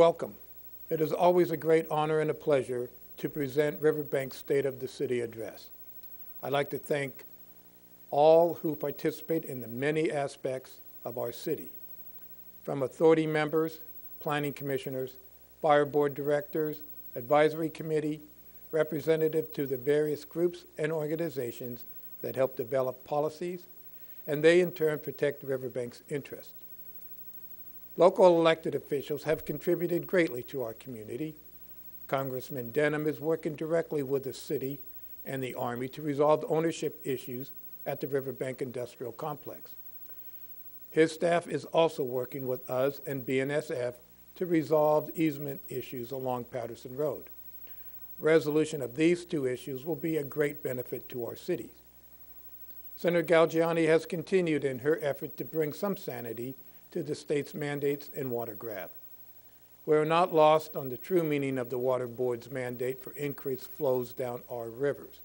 Welcome. It is always a great honor and a pleasure to present Riverbank's State of the City Address. I'd like to thank all who participate in the many aspects of our city, from authority members, planning commissioners, fire board directors, advisory committee, representative to the various groups and organizations that help develop policies, and they in turn protect Riverbank's interests. Local elected officials have contributed greatly to our community. Congressman Denham is working directly with the city and the Army to resolve ownership issues at the Riverbank Industrial Complex. His staff is also working with us and BNSF to resolve easement issues along Patterson Road. Resolution of these two issues will be a great benefit to our cities. Senator Galgiani has continued in her effort to bring some sanity to the state's mandates in water grab. We are not lost on the true meaning of the Water Board's mandate for increased flows down our rivers,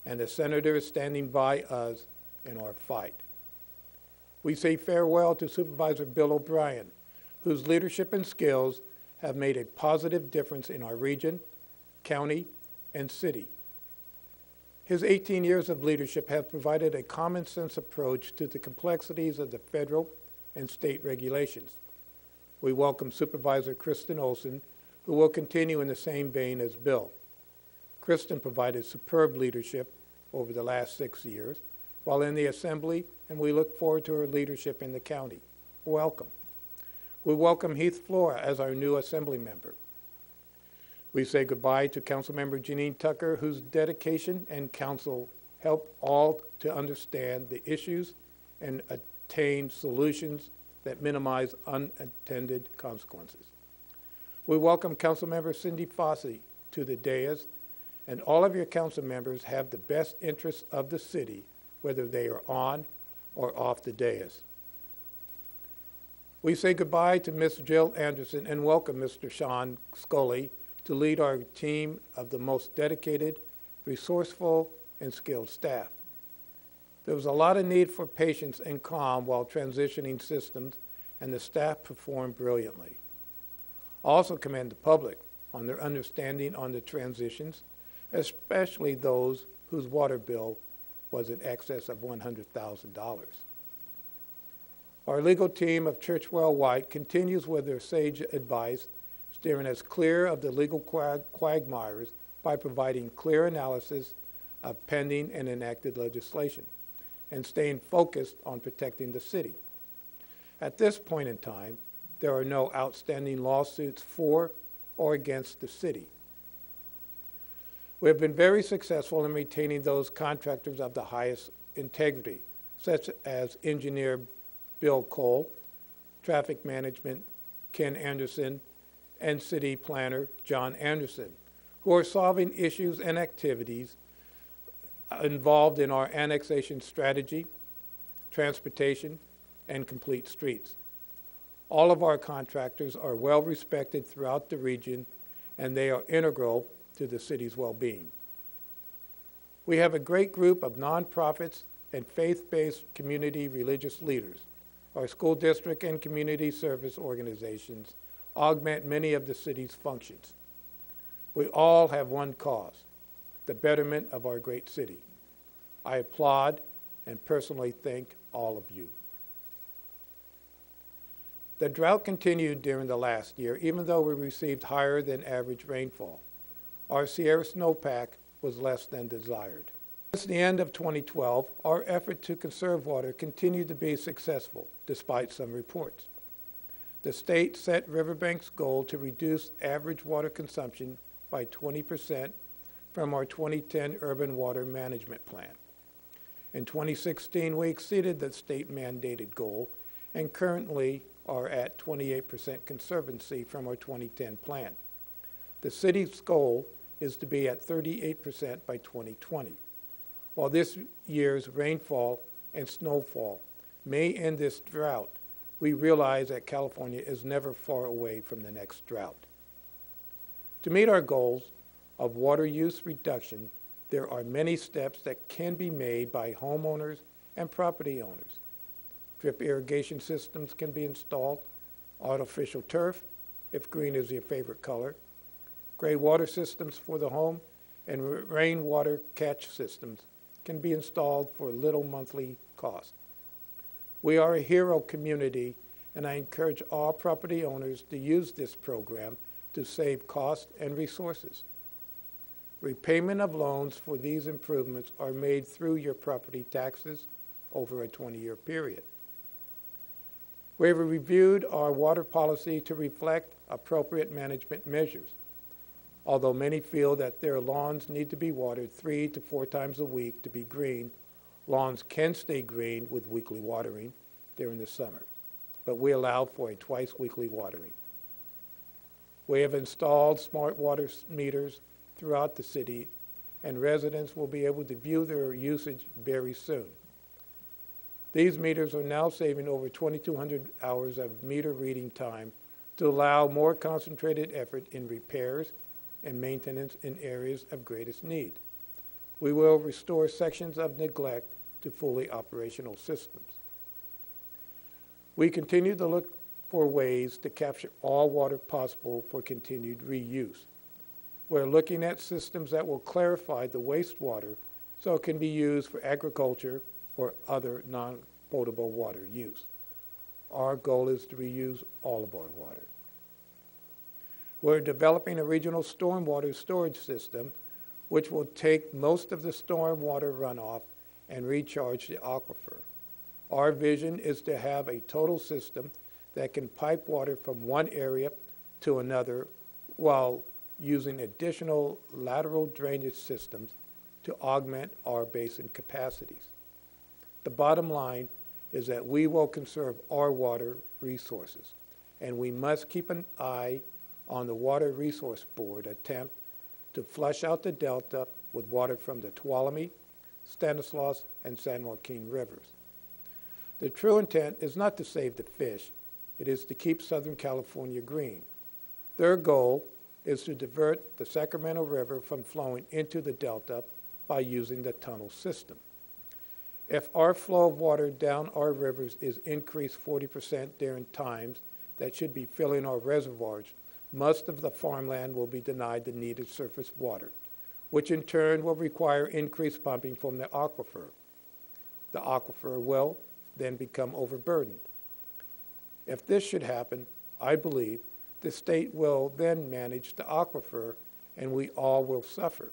and the Senator is standing by us in our fight. We say farewell to Supervisor Bill O'Brien, whose leadership and skills have made a positive difference in our region, county, and city. His 18 years of leadership have provided a common sense approach to the complexities of the federal and state regulations. We welcome Supervisor Kristen Olson, who will continue in the same vein as Bill. Kristen provided superb leadership over the last 6 years while in the Assembly, and we look forward to her leadership in the county. Welcome. We welcome Heath Flora as our new Assembly member. We say goodbye to Councilmember Janine Tucker, whose dedication and counsel help all to understand the issues and attain solutions that minimize unintended consequences. We welcome Councilmember Cindy Fossey to the dais, and all of your council members have the best interests of the city, whether they are on or off the dais. We say goodbye to Ms. Jill Anderson and welcome Mr. Sean Scully to lead our team of the most dedicated, resourceful, and skilled staff. There was a lot of need for patience and calm while transitioning systems, and the staff performed brilliantly. I also commend the public on their understanding on the transitions, especially those whose water bill was in excess of $100,000. Our legal team of Churchwell White continues with their sage advice, steering us clear of the legal quagmires by providing clear analysis of pending and enacted legislation, and staying focused on protecting the city. At this point in time, there are no outstanding lawsuits for or against the city. We have been very successful in retaining those contractors of the highest integrity, such as engineer Bill Cole, traffic management Ken Anderson, and city planner John Anderson, who are solving issues and activities involved in our annexation strategy, transportation, and complete streets. All of our contractors are well respected throughout the region, and they are integral to the city's well-being. We have a great group of nonprofits and faith-based community religious leaders. Our school district and community service organizations augment many of the city's functions. We all have one cause: the betterment of our great city. I applaud and personally thank all of you. The drought continued during the last year, even though we received higher than average rainfall. Our Sierra snowpack was less than desired. Since the end of 2012, our effort to conserve water continued to be successful, despite some reports. The state set Riverbank's goal to reduce average water consumption by 20% from our 2010 Urban Water Management Plan. In 2016, we exceeded the state-mandated goal and currently are at 28% conservancy from our 2010 plan. The city's goal is to be at 38% by 2020. While this year's rainfall and snowfall may end this drought, we realize that California is never far away from the next drought. To meet our goals of water use reduction, there are many steps that can be made by homeowners and property owners. Drip irrigation systems can be installed, artificial turf, if green is your favorite color, gray water systems for the home, and rainwater catch systems can be installed for little monthly cost. We are a hero community, and I encourage all property owners to use this program to save cost and resources. Repayment of loans for these improvements are made through your property taxes over a 20-year period. We have reviewed our water policy to reflect appropriate management measures. Although many feel that their lawns need to be watered 3 to 4 times a week to be green, lawns can stay green with weekly watering during the summer, but we allow for a twice-weekly watering. We have installed smart water meters throughout the city, and residents will be able to view their usage very soon. These meters are now saving over 2,200 hours of meter reading time to allow more concentrated effort in repairs and maintenance in areas of greatest need. We will restore sections of neglect to fully operational systems. We continue to look for ways to capture all water possible for continued reuse. We're looking at systems that will clarify the wastewater so it can be used for agriculture or other non-potable water use. Our goal is to reuse all of our water. We're developing a regional stormwater storage system which will take most of the stormwater runoff and recharge the aquifer. Our vision is to have a total system that can pipe water from one area to another while using additional lateral drainage systems to augment our basin capacities. The bottom line is that we will conserve our water resources, and we must keep an eye on the Water Resource Board attempt to flush out the delta with water from the Tuolumne, Stanislaus, and San Joaquin rivers. The true intent is not to save the fish, it is to keep Southern California green. Their goal is to divert the Sacramento River from flowing into the delta by using the tunnel system. If our flow of water down our rivers is increased 40% during times that should be filling our reservoirs, most of the farmland will be denied the needed surface water, which in turn will require increased pumping from the aquifer. The aquifer will then become overburdened. If this should happen, I believe the state will then manage the aquifer and we all will suffer.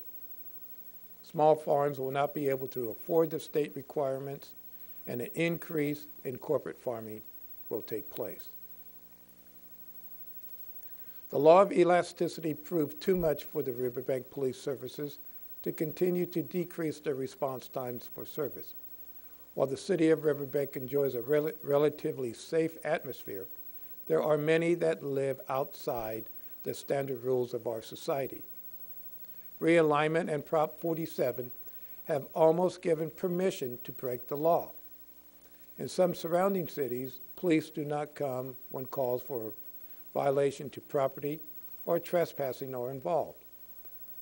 Small farms will not be able to afford the state requirements and an increase in corporate farming will take place. The law of elasticity proved too much for the Riverbank Police Services to continue to decrease their response times for service. While the city of Riverbank enjoys a relatively safe atmosphere, there are many that live outside the standard rules of our society. Realignment and Prop 47 have almost given permission to break the law. In some surrounding cities, police do not come when calls for violation to property or trespassing are involved.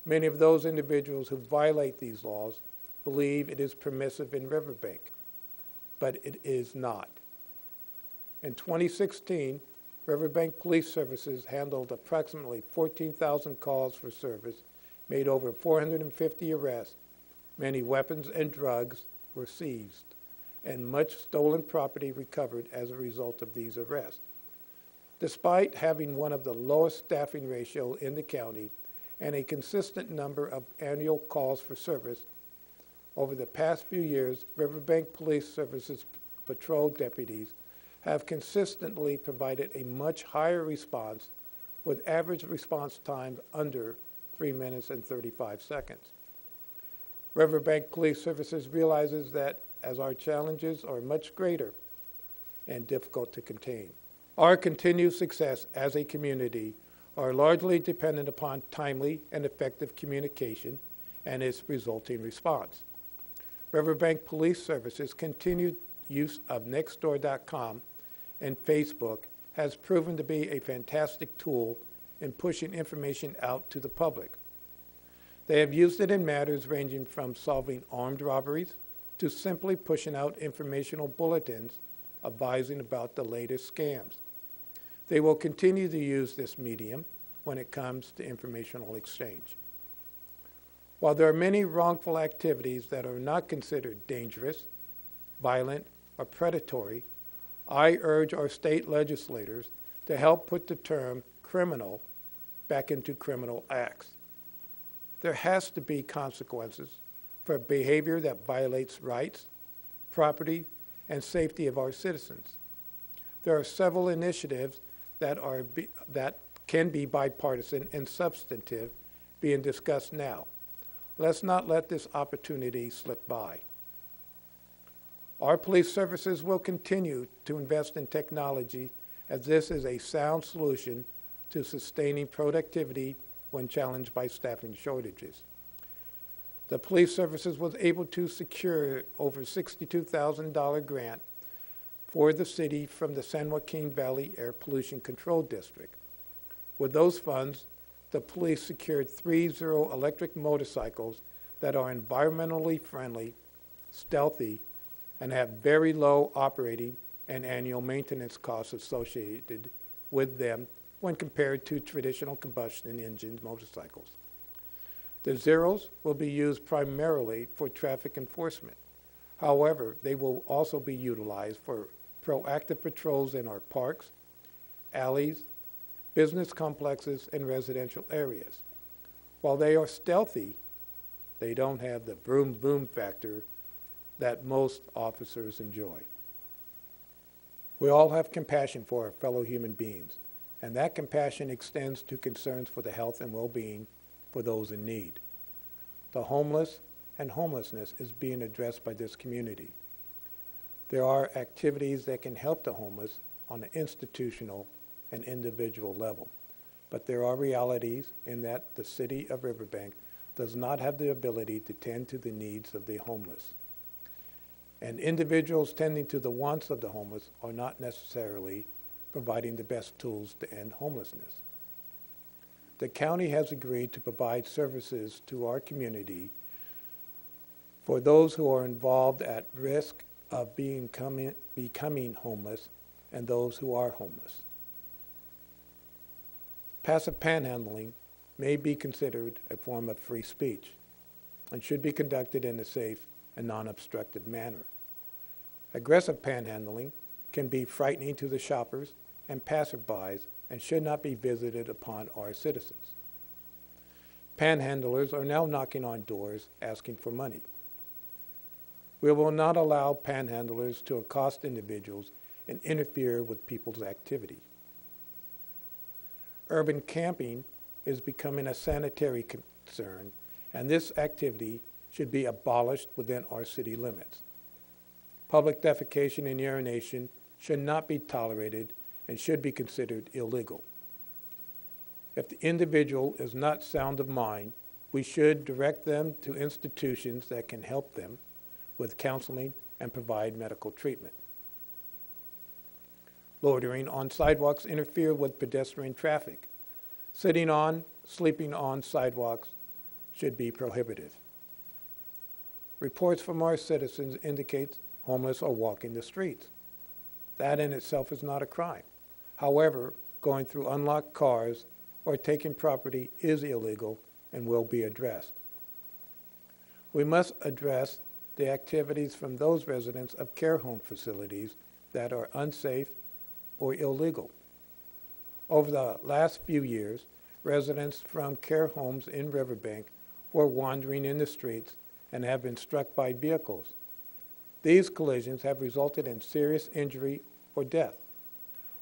Many of those individuals who violate these laws believe it is permissive in Riverbank, but it is not. In 2016, Riverbank Police Services handled approximately 14,000 calls for service, made over 450 arrests, many weapons and drugs were seized, and much stolen property recovered as a result of these arrests. Despite having one of the lowest staffing ratio in the county and a consistent number of annual calls for service, over the past few years, Riverbank Police Services patrol deputies have consistently provided a much higher response with average response time under 3 minutes and 35 seconds. Riverbank Police Services realizes that as our challenges are much greater and difficult to contain. Our continued success as a community are largely dependent upon timely and effective communication and its resulting response. Riverbank Police Services' continued use of Nextdoor.com and Facebook has proven to be a fantastic tool in pushing information out to the public. They have used it in matters ranging from solving armed robberies to simply pushing out informational bulletins advising about the latest scams. They will continue to use this medium when it comes to informational exchange. While there are many wrongful activities that are not considered dangerous, violent, or predatory, I urge our state legislators to help put the term criminal back into criminal acts. There has to be consequences for behavior that violates rights, property, and safety of our citizens. There are several initiatives that can be bipartisan and substantive being discussed now. Let's not let this opportunity slip by. Our police services will continue to invest in technology as this is a sound solution to sustaining productivity when challenged by staffing shortages. The police services was able to secure over $62,000 grant for the city from the San Joaquin Valley Air Pollution Control District. With those funds, the police secured 3 zero-electric motorcycles that are environmentally friendly, stealthy, and have very low operating and annual maintenance costs associated with them when compared to traditional combustion engine motorcycles. The Zeros will be used primarily for traffic enforcement. However, they will also be utilized for proactive patrols in our parks, alleys, business complexes, and residential areas. While they are stealthy, they don't have the boom boom factor that most officers enjoy. We all have compassion for our fellow human beings, and that compassion extends to concerns for the health and well-being for those in need. The homeless and homelessness is being addressed by this community. There are activities that can help the homeless on an institutional and individual level, but there are realities in that the city of Riverbank does not have the ability to tend to the needs of the homeless. And individuals tending to the wants of the homeless are not necessarily providing the best tools to end homelessness. The county has agreed to provide services to our community for those who are involved at risk of becoming homeless and those who are homeless. Passive panhandling may be considered a form of free speech and should be conducted in a safe and non-obstructive manner. Aggressive panhandling can be frightening to the shoppers and passerbys and should not be visited upon our citizens. Panhandlers are now knocking on doors asking for money. We will not allow panhandlers to accost individuals and interfere with people's activity. Urban camping is becoming a sanitary concern, and this activity should be abolished within our city limits. Public defecation and urination should not be tolerated and should be considered illegal. If the individual is not sound of mind, we should direct them to institutions that can help them with counseling and provide medical treatment. Loitering on sidewalks interfere with pedestrian traffic. Sitting on, sleeping on sidewalks should be prohibited. Reports from our citizens indicate homeless are walking the streets. That in itself is not a crime. However, going through unlocked cars or taking property is illegal and will be addressed. We must address the activities from those residents of care home facilities that are unsafe or illegal. Over the last few years, residents from care homes in Riverbank were wandering in the streets and have been struck by vehicles. These collisions have resulted in serious injury or death.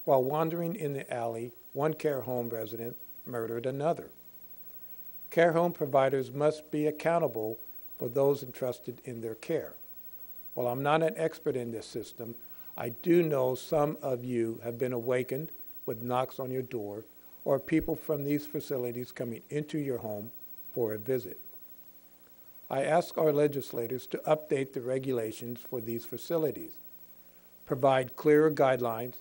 While wandering in the alley, one care home resident murdered another. Care home providers must be accountable for those entrusted in their care. While I'm not an expert in this system, I do know some of you have been awakened with knocks on your door or people from these facilities coming into your home for a visit. I ask our legislators to update the regulations for these facilities, provide clearer guidelines,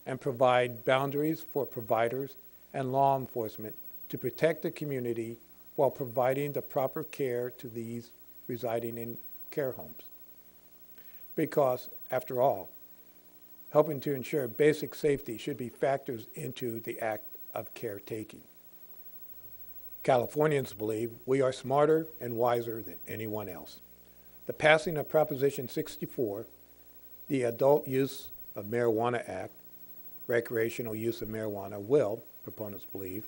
and provide boundaries for providers and law enforcement to protect the community while providing the proper care to these residing in care homes. Because, after all, helping to ensure basic safety should be factors into the act of caretaking. Californians believe we are smarter and wiser than anyone else. The passing of Proposition 64, the Adult Use of Marijuana Act, recreational use of marijuana will, proponents believe,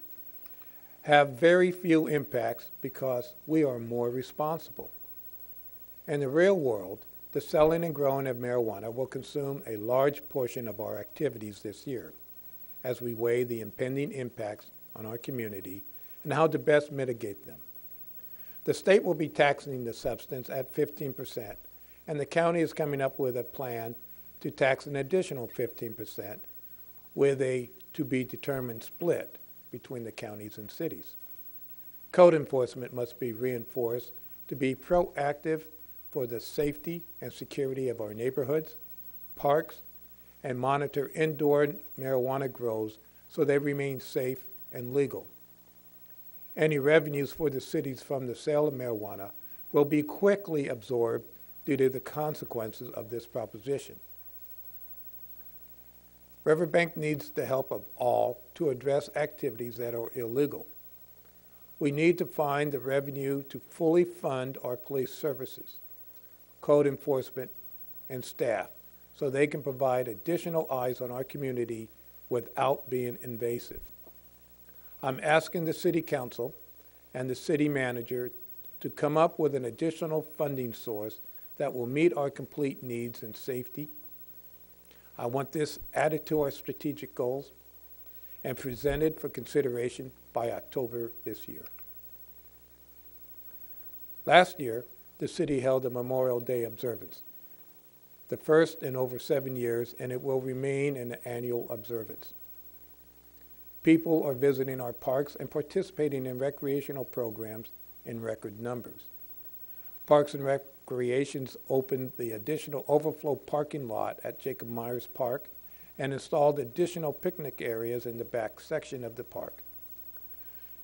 have very few impacts because we are more responsible. In the real world, the selling and growing of marijuana will consume a large portion of our activities this year as we weigh the impending impacts on our community and how to best mitigate them. The state will be taxing the substance at 15%, and the county is coming up with a plan to tax an additional 15% with a to-be-determined split between the counties and cities. Code enforcement must be reinforced to be proactive for the safety and security of our neighborhoods, parks, and monitor indoor marijuana grows so they remain safe and legal. Any revenues for the cities from the sale of marijuana will be quickly absorbed due to the consequences of this proposition. Riverbank needs the help of all to address activities that are illegal. We need to find the revenue to fully fund our police services, code enforcement, and staff so they can provide additional eyes on our community without being invasive. I'm asking the City Council and the City Manager to come up with an additional funding source that will meet our complete needs and safety. I want this added to our strategic goals and presented for consideration by October this year. Last year, the city held a Memorial Day observance, the first in over 7 years, and it will remain an annual observance. People are visiting our parks and participating in recreational programs in record numbers. Parks and Recreations opened the additional overflow parking lot at Jacob Myers Park and installed additional picnic areas in the back section of the park.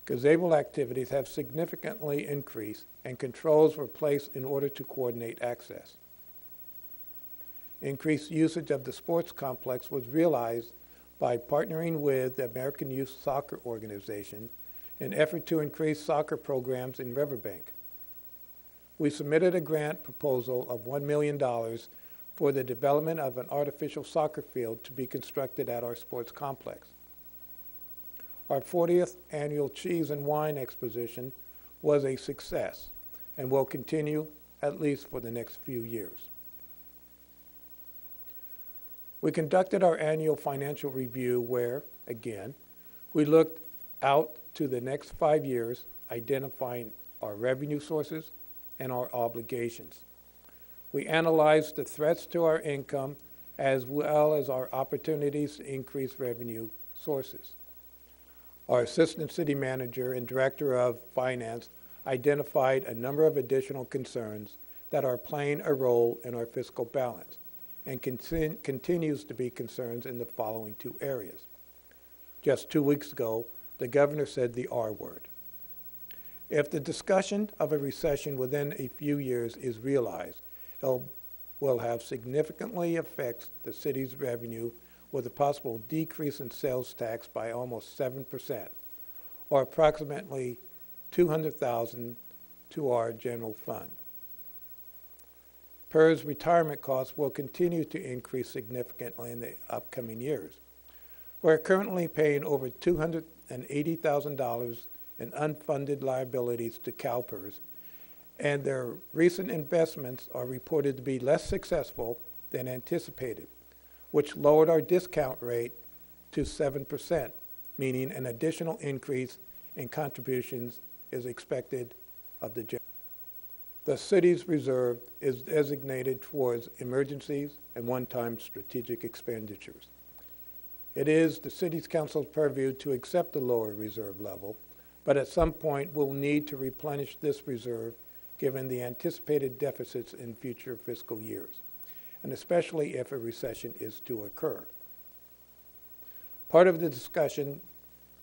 Gazebo activities have significantly increased and controls were placed in order to coordinate access. Increased usage of the sports complex was realized by partnering with the American Youth Soccer Organization in an effort to increase soccer programs in Riverbank. We submitted a grant proposal of $1 million for the development of an artificial soccer field to be constructed at our sports complex. Our 40th annual Cheese and Wine Exposition was a success and will continue at least for the next few years. We conducted our annual financial review where, again, we looked out to the next 5 years, identifying our revenue sources and our obligations. We analyzed the threats to our income as well as our opportunities to increase revenue sources. Our Assistant City Manager and Director of Finance identified a number of additional concerns that are playing a role in our fiscal balance and continues to be concerns in the following 2 areas. Just 2 weeks ago, the governor said the R word. If the discussion of a recession within a few years is realized, it will have significantly affects the city's revenue with a possible decrease in sales tax by almost 7%, or approximately $200,000 to our general fund. PERS retirement costs will continue to increase significantly in the upcoming years. We're currently paying over $280,000 in unfunded liabilities to CalPERS, and their recent investments are reported to be less successful than anticipated, which lowered our discount rate to 7%, meaning an additional increase in contributions is expected of the general. The city's reserve is designated towards emergencies and one-time strategic expenditures. It is the City's Council's purview to accept the lower reserve level, but at some point we'll need to replenish this reserve given the anticipated deficits in future fiscal years, and especially if a recession is to occur. Part of the discussion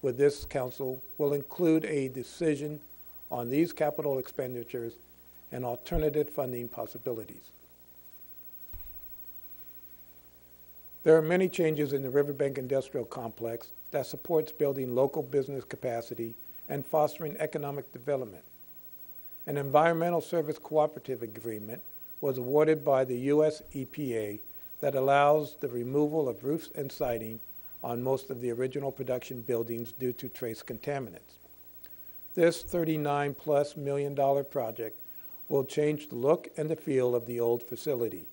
with this council will include a decision on these capital expenditures and alternative funding possibilities. There are many changes in the Riverbank Industrial Complex that supports building local business capacity and fostering economic development. An environmental service cooperative agreement was awarded by the U.S. EPA that allows the removal of roofs and siding on most of the original production buildings due to trace contaminants. This $39+ million project will change the look and the feel of the old facility,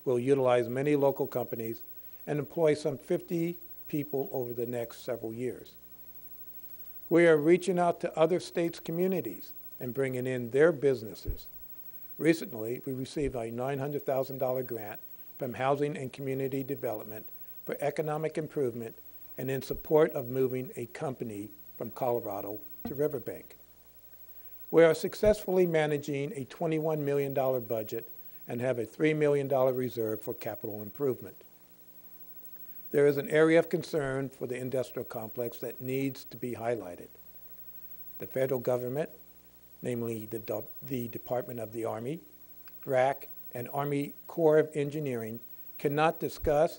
will utilize many local companies, and employ some 50 people over the next several years. We are reaching out to other states' communities and bringing in their businesses. Recently, we received a $900,000 grant from Housing and Community Development for economic improvement and in support of moving a company from Colorado to Riverbank. We are successfully managing a $21 million budget and have a $3 million reserve for capital improvement. There is an area of concern for the industrial complex that needs to be highlighted. The federal government, namely the Department of the Army, RAC, and Army Corps of Engineering, cannot discuss,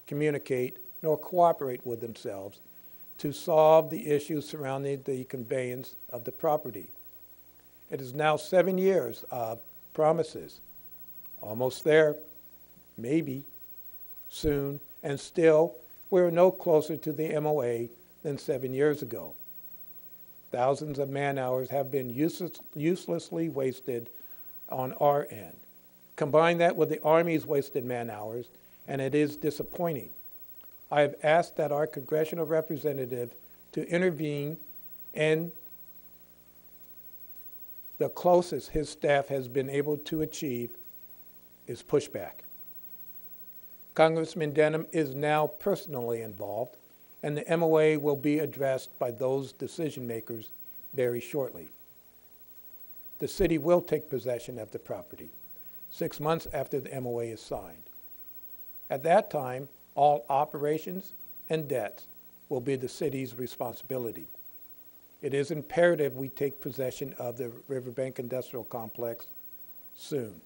communicate, nor cooperate with themselves to solve the issues surrounding the conveyance of the property. It is now 7 years of promises, almost there, maybe, soon, and still we're no closer to the MOA than 7 years ago. Thousands of man-hours have been uselessly wasted on our end. Combine that with the Army's wasted man-hours, and it is disappointing. I have asked that our congressional representative to intervene, and the closest his staff has been able to achieve is pushback. Congressman Denham is now personally involved, and the MOA will be addressed by those decision makers very shortly. The city will take possession of the property 6 months after the MOA is signed. At that time, all operations and debts will be the city's responsibility. It is imperative we take possession of the Riverbank Industrial Complex soon.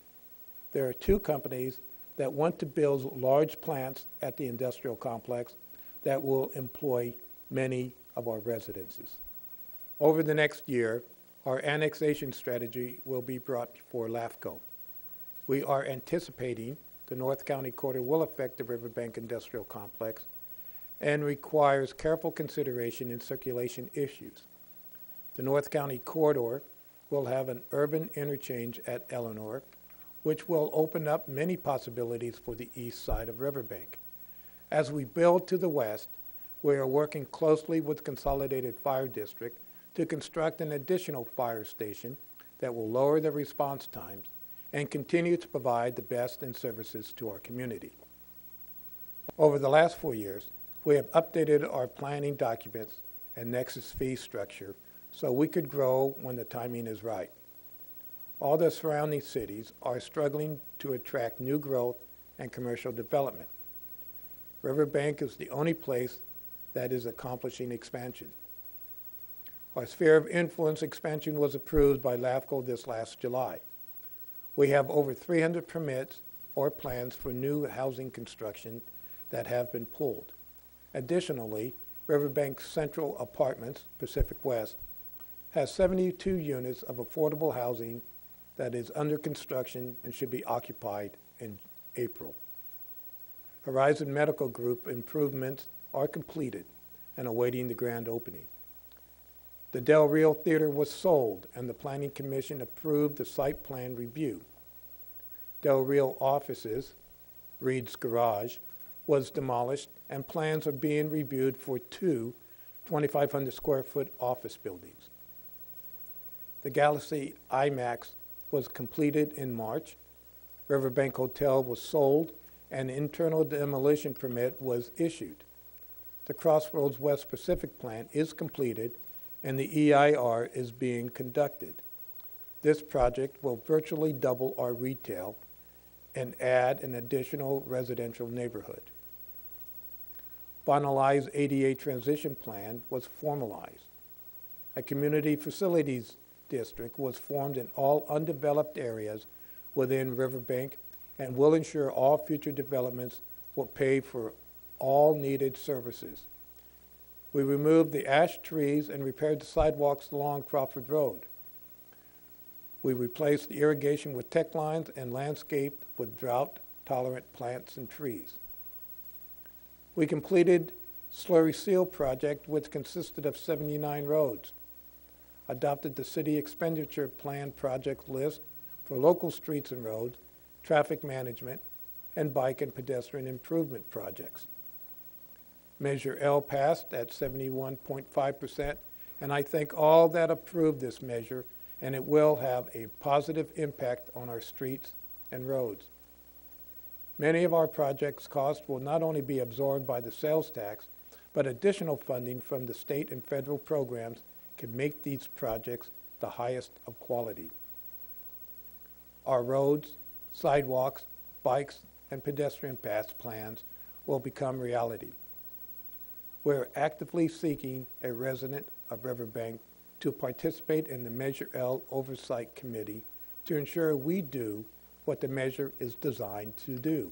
There are 2 companies that want to build large plants at the industrial complex that will employ many of our residences. Over the next year, our annexation strategy will be brought before LAFCO. We are anticipating the North County Corridor will affect the Riverbank Industrial Complex and requires careful consideration in circulation issues. The North County Corridor will have an urban interchange at Eleanor, which will open up many possibilities for the east side of Riverbank. As we build to the west, we are working closely with Consolidated Fire District to construct an additional fire station that will lower the response times and continue to provide the best in services to our community. Over the last 4 years, we have updated our planning documents and nexus fee structure so we could grow when the timing is right. All the surrounding cities are struggling to attract new growth and commercial development. Riverbank is the only place that is accomplishing expansion. Our sphere of influence expansion was approved by LAFCO this last July. We have over 300 permits or plans for new housing construction that have been pulled. Additionally, Riverbank Central Apartments, Pacific West, has 72 units of affordable housing that is under construction and should be occupied in April. Horizon Medical Group improvements are completed and awaiting the grand opening. The Del Rio Theater was sold and the Planning Commission approved the site plan review. Del Rio offices, Reed's Garage, was demolished and plans are being reviewed for 2 2,500 square foot office buildings. The Galaxy IMAX was completed in March. Riverbank Hotel was sold and an internal demolition permit was issued. The Crossroads West Pacific plant is completed and the EIR is being conducted. This project will virtually double our retail and add an additional residential neighborhood. Finalized ADA transition plan was formalized. A community facilities district was formed in all undeveloped areas within Riverbank and will ensure all future developments will pay for all needed services. We removed the ash trees and repaired the sidewalks along Crawford Road. We replaced the irrigation with tech lines and landscaped with drought-tolerant plants and trees. We completed Slurry Seal project, which consisted of 79 roads, adopted the city expenditure plan project list for local streets and roads, traffic management, and bike and pedestrian improvement projects. Measure L passed at 71.5%, and I thank all that approved this measure, and it will have a positive impact on our streets and roads. Many of our projects' costs will not only be absorbed by the sales tax, but additional funding from the state and federal programs can make these projects the highest of quality. Our roads, sidewalks, bikes, and pedestrian paths plans will become reality. We're actively seeking a resident of Riverbank to participate in the Measure L Oversight Committee to ensure we do what the measure is designed to do.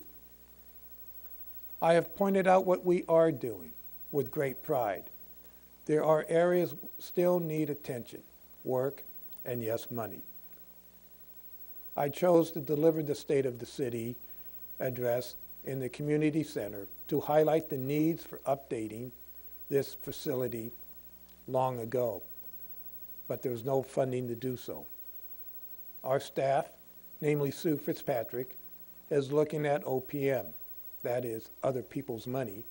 I have pointed out what we are doing with great pride. There are areas still need attention, work, and yes, money. I chose to deliver the State of the City address in the community center to highlight the needs for updating this facility long ago, but there was no funding to do so. Our staff, namely Sue Fitzpatrick, is looking at OPM, that is, other people's money,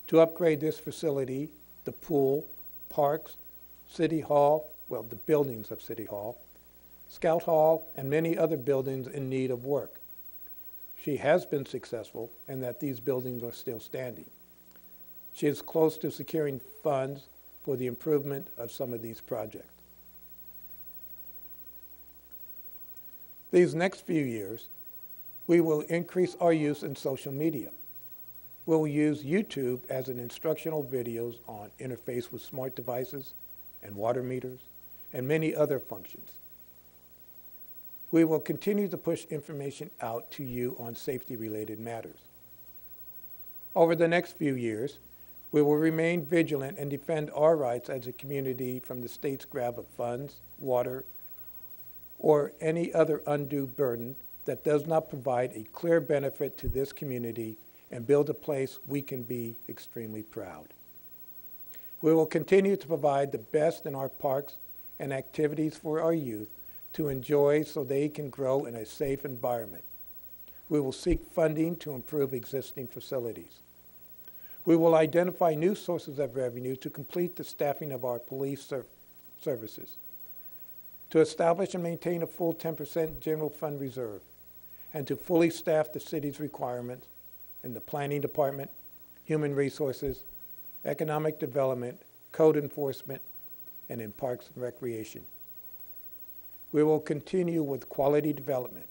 to upgrade this facility, the pool, parks, City Hall, well, the buildings of City Hall, Scout Hall, and many other buildings in need of work. She has been successful in that these buildings are still standing. She is close to securing funds for the improvement of some of these projects. These next few years, we will increase our use in social media. We'll use YouTube as an instructional videos on interface with smart devices and water meters and many other functions. We will continue to push information out to you on safety-related matters. Over the next few years, we will remain vigilant and defend our rights as a community from the state's grab of funds, water, or any other undue burden that does not provide a clear benefit to this community and build a place we can be extremely proud. We will continue to provide the best in our parks and activities for our youth to enjoy so they can grow in a safe environment. We will seek funding to improve existing facilities. We will identify new sources of revenue to complete the staffing of our police services, to establish and maintain a full 10% general fund reserve, and to fully staff the city's requirements in the planning department, human resources, economic development, code enforcement, and in parks and recreation. We will continue with quality development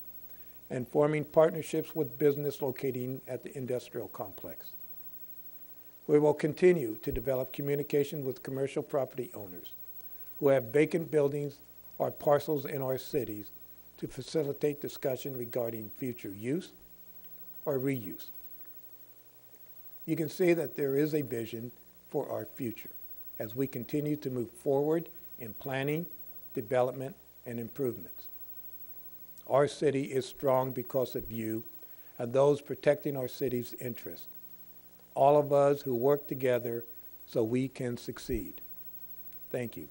and forming partnerships with business locating at the industrial complex. We will continue to develop communication with commercial property owners who have vacant buildings or parcels in our cities to facilitate discussion regarding future use or reuse. You can see that there is a vision for our future as we continue to move forward in planning, development, and improvements. Our city is strong because of you and those protecting our city's interests. All of us who work together so we can succeed. Thank you.